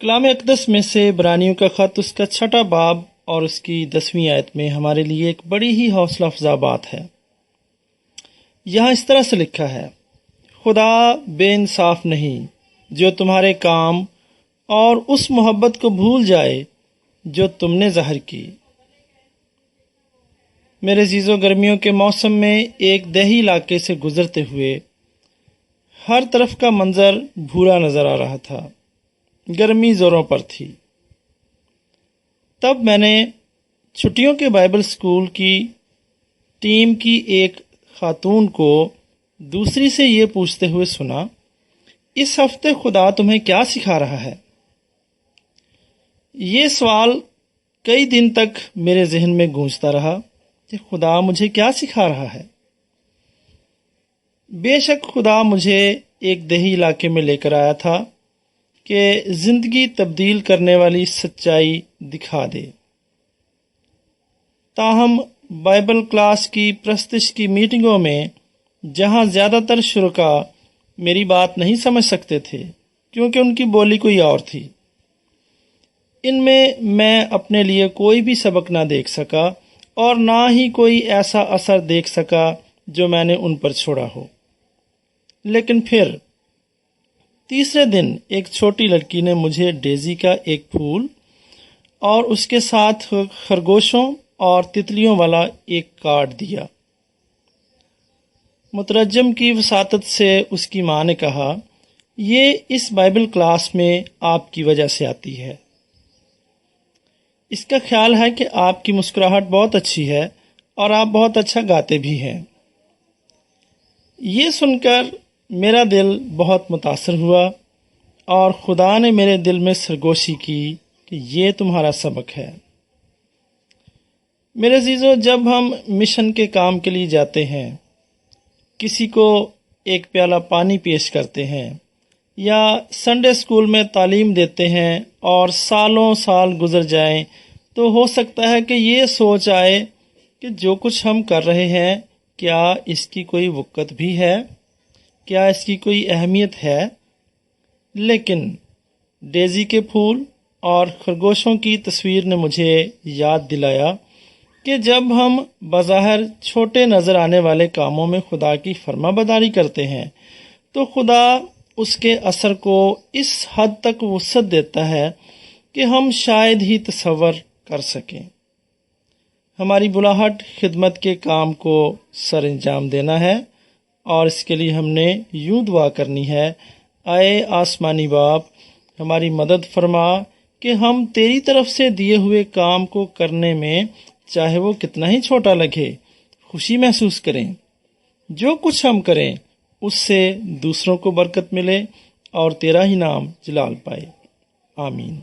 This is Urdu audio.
کلام اقدس میں سے عبرانیوں کا خط اس کا 6 باب اور اس کی 10ویں آیت میں ہمارے لیے ایک بڑی ہی حوصلہ افزا بات ہے۔ یہاں اس طرح سے لکھا ہے، خدا بے انصاف نہیں جو تمہارے کام اور اس محبت کو بھول جائے جو تم نے ظاہر کی۔ میرے عزیزو، گرمیوں کے موسم میں ایک دیہی علاقے سے گزرتے ہوئے ہر طرف کا منظر بھورا نظر آ رہا تھا، گرمی زوروں پر تھی۔ تب میں نے چھٹیوں کے بائبل اسکول کی ٹیم کی ایک خاتون کو دوسری سے یہ پوچھتے ہوئے سنا، اس ہفتے خدا تمہیں کیا سکھا رہا ہے؟ یہ سوال کئی دن تک میرے ذہن میں گونجتا رہا کہ خدا مجھے کیا سکھا رہا ہے۔ بے شک خدا مجھے ایک دیہی علاقے میں لے کر آیا تھا کہ زندگی تبدیل کرنے والی سچائی دکھا دے۔ تاہم بائبل کلاس کی پرستش کی میٹنگوں میں جہاں زیادہ تر شرکا میری بات نہیں سمجھ سکتے تھے کیونکہ ان کی بولی کوئی اور تھی، ان میں اپنے لیے کوئی بھی سبق نہ دیکھ سکا اور نہ ہی کوئی ایسا اثر دیکھ سکا جو میں نے ان پر چھوڑا ہو۔ لیکن پھر تیسرے دن ایک چھوٹی لڑکی نے مجھے ڈیزی کا ایک پھول اور اس کے ساتھ خرگوشوں اور تتلیوں والا ایک کارڈ دیا۔ مترجم کی وساطت سے اس کی ماں نے کہا، یہ اس بائبل کلاس میں آپ کی وجہ سے آتی ہے۔ اس کا خیال ہے کہ آپ کی مسکراہٹ بہت اچھی ہے اور آپ بہت اچھا گاتے بھی ہیں۔ یہ سن کر میرا دل بہت متاثر ہوا اور خدا نے میرے دل میں سرگوشی کی کہ یہ تمہارا سبق ہے۔ میرے عزیزو، جب ہم مشن کے کام کے لیے جاتے ہیں، کسی کو ایک پیالہ پانی پیش کرتے ہیں یا سنڈے اسکول میں تعلیم دیتے ہیں اور سالوں سال گزر جائیں تو ہو سکتا ہے کہ یہ سوچ آئے کہ جو کچھ ہم کر رہے ہیں کیا اس کی کوئی وقت بھی ہے، کیا اس کی کوئی اہمیت ہے؟ لیکن ڈیزی کے پھول اور خرگوشوں کی تصویر نے مجھے یاد دلایا کہ جب ہم بظاہر چھوٹے نظر آنے والے کاموں میں خدا کی فرما برداری کرتے ہیں تو خدا اس کے اثر کو اس حد تک وسعت دیتا ہے کہ ہم شاید ہی تصور کر سکیں۔ ہماری بلاہٹ خدمت کے کام کو سر انجام دینا ہے اور اس کے لیے ہم نے یوں دعا کرنی ہے، اے آسمانی باپ، ہماری مدد فرما کہ ہم تیری طرف سے دیے ہوئے کام کو کرنے میں چاہے وہ کتنا ہی چھوٹا لگے خوشی محسوس کریں۔ جو کچھ ہم کریں اس سے دوسروں کو برکت ملے اور تیرا ہی نام جلال پائے۔ آمین۔